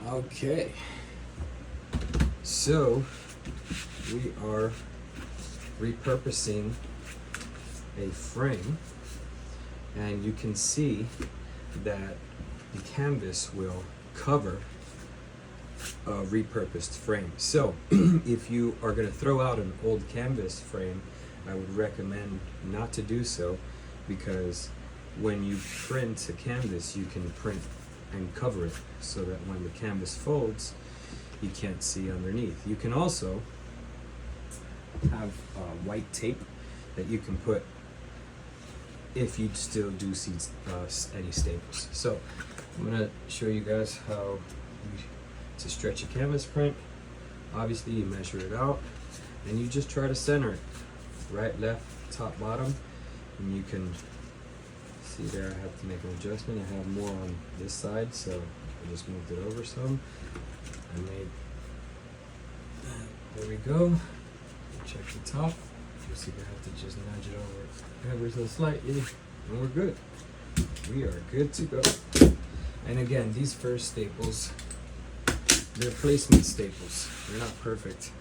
Okay, so we are repurposing a frame, and you can see that the canvas will cover a repurposed frame. So if you are going to throw out an old canvas frame, I would recommend not to do so, because when you print a canvas, you can print and cover it so that when the canvas folds, you can't see underneath. You can also have white tape that you can put if you still do see any staples. So I'm going to show you guys how to stretch a canvas print. Obviously you measure it out and you just try to center it, right, left, top, bottom, and you can see there I have to make an adjustment. I have more on this side, so I just moved it over some. I made that. There we go. Check the top. You see I have to just nudge it over ever so slightly, and we're good. We are good to go. And again, these first staples, they're placement staples. They're not perfect.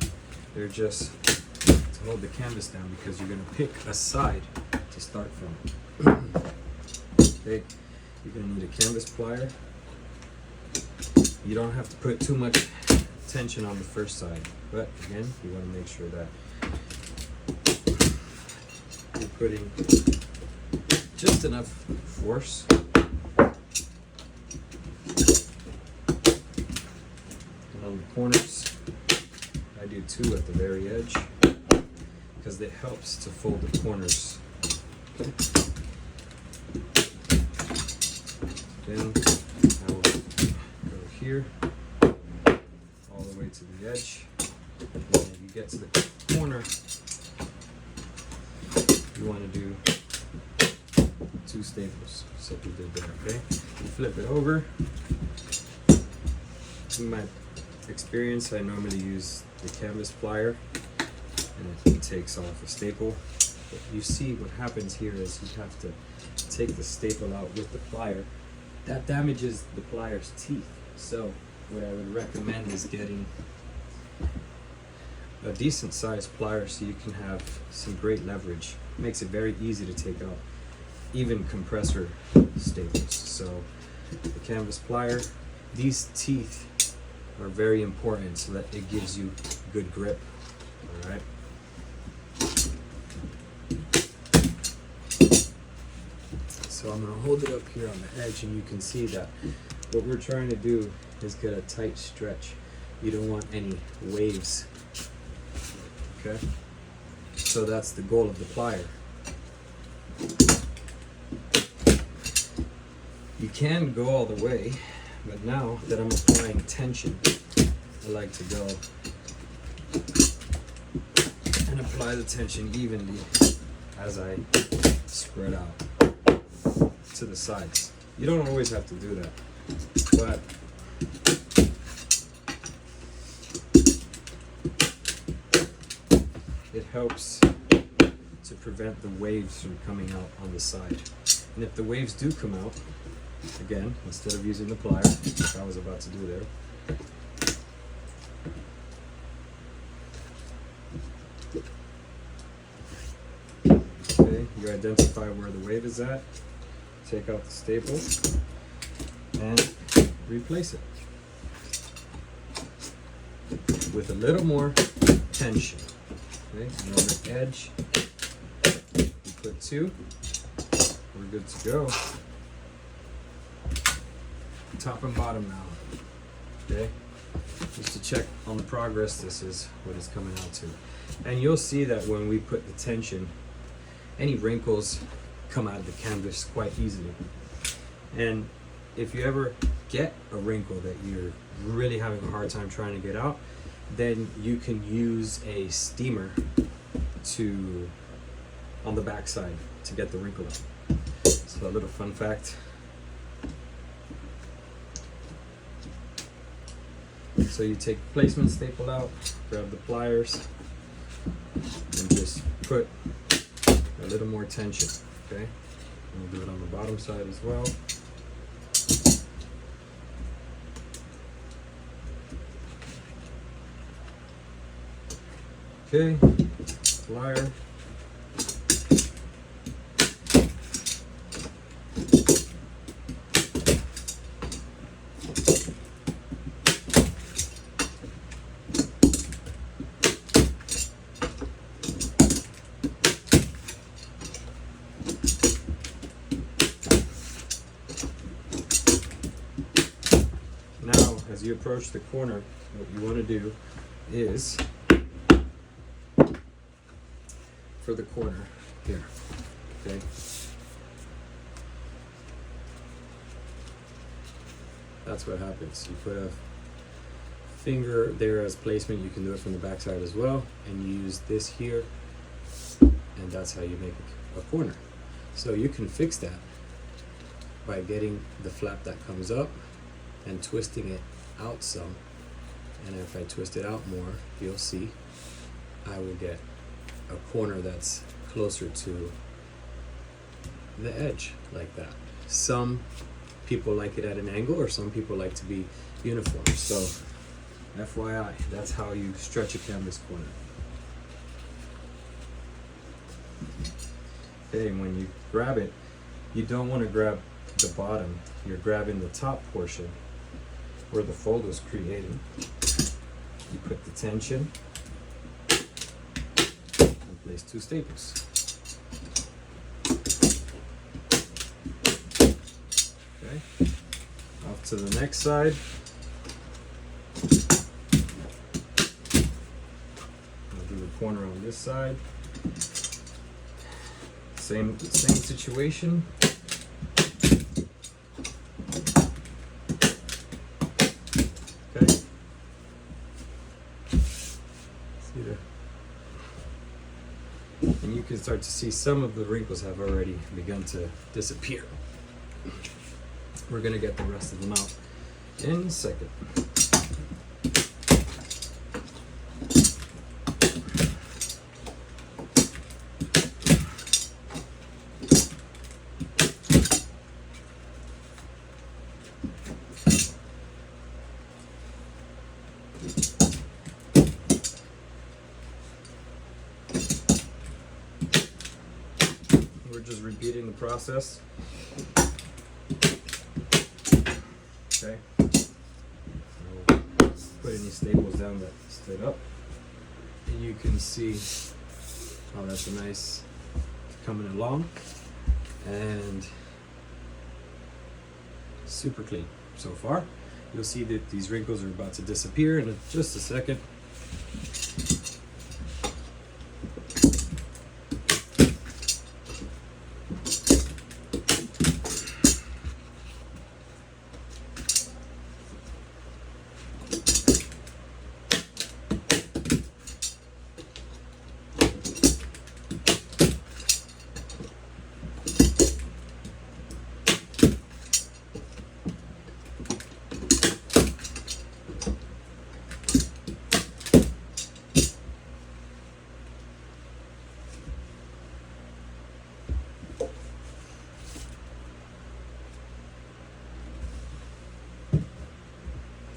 They're just to hold the canvas down, because you're going to pick a side to start from. Okay, you're going to need a canvas plier. You don't have to put too much tension on the first side, but again, you want to make sure that you're putting just enough force. And on the corners, I do 2 at the very edge, because it helps to fold the corners. Then I will go here all the way to the edge, and then if you get to the corner, you want to do 2 staples, so we did there. Okay, you flip it over. In my experience, I normally use the canvas plier, and it takes off a staple. But you see what happens here is you have to take the staple out with the plier. That damages the plier's teeth. So what I would recommend is getting a decent sized plier so you can have some great leverage. It makes it very easy to take out even compressor staples. So the canvas plier, these teeth are very important so that it gives you good grip. All right. So I'm going to hold it up here on the edge, and you can see that what we're trying to do is get a tight stretch. You don't want any waves. Okay? So that's the goal of the plier. You can go all the way, but now that I'm applying tension, I like to go and apply the tension evenly as I spread out to the sides. You don't always have to do that, but it helps to prevent the waves from coming out on the side. And if the waves do come out, again, instead of using the plier, like I was about to do there, okay, you identify where the wave is at, take out the staple, and replace it with a little more tension. Okay, and on the edge, you put 2. We're good to go. Top and bottom now. Okay, just to check on the progress, this is what it's coming out to. And you'll see that when we put the tension, any wrinkles come out of the canvas quite easily. And if you ever get a wrinkle that you're really having a hard time trying to get out, then you can use a steamer on the back side to get the wrinkle out. So a little fun fact. So you take the placement staple out, grab the pliers, and just put a little more tension, okay? We'll do it on the bottom side as well. Okay, plier. Now, as you approach the corner, what you want to do is, for the corner here, okay? That's what happens. You put a finger there as placement. You can do it from the back side as well, and you use this here, and that's how you make a corner. So you can fix that by getting the flap that comes up and twisting it out some. And if I twist it out more, you'll see I will get a corner that's closer to the edge, like that. Some people like it at an angle, or some people like to be uniform. So FYI, that's how you stretch a canvas corner. Okay, and when you grab it, you don't want to grab the bottom. You're grabbing the top portion where the fold was created. You put the tension and place 2 staples. Okay, off to the next side. I'll do the corner on this side. Same situation. Okay. See there. And you can start to see some of the wrinkles have already begun to disappear. We're gonna get the rest of them out in a second. We're just repeating the process. Okay. I'll put any staples down that stood up. And you can see how that's a nice coming along and super clean so far. You'll see that these wrinkles are about to disappear in just a second.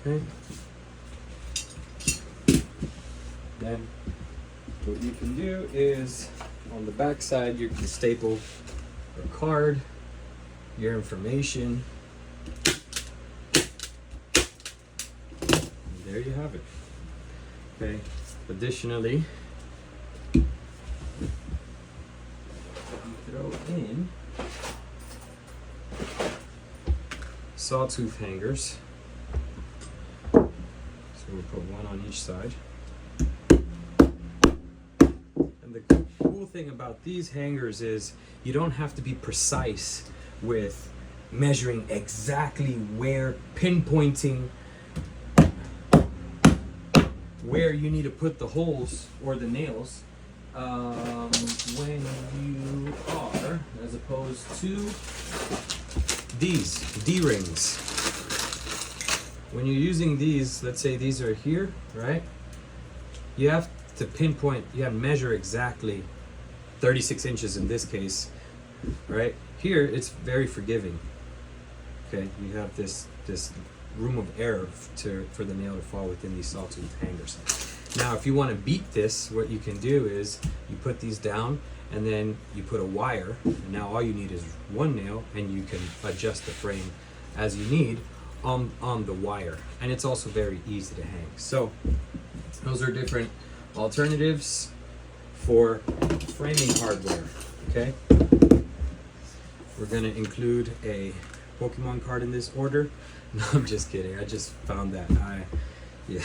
Okay. Then what you can do is on the back side you can staple your card, your information. And there you have it. Okay. Additionally, you throw in sawtooth hangers. We'll put one on each side. And the cool thing about these hangers is you don't have to be precise with measuring exactly where, pinpointing where you need to put the holes or the nails when you are, as opposed to these D-rings. When you're using these, let's say these are here, right? You have to pinpoint, you have to measure exactly 36 inches in this case, right? Here it's very forgiving. Okay, you have this room of error for the nail to fall within these sawtooth hangers. Now, if you want to beat this, what you can do is you put these down, and then you put a wire, and now all you need is one nail, and you can adjust the frame as you need on the wire. And it's also very easy to hang. So those are different alternatives for framing hardware. Okay, we're going to include a Pokemon card in this order. No, I'm just kidding. I just found that. Yeah.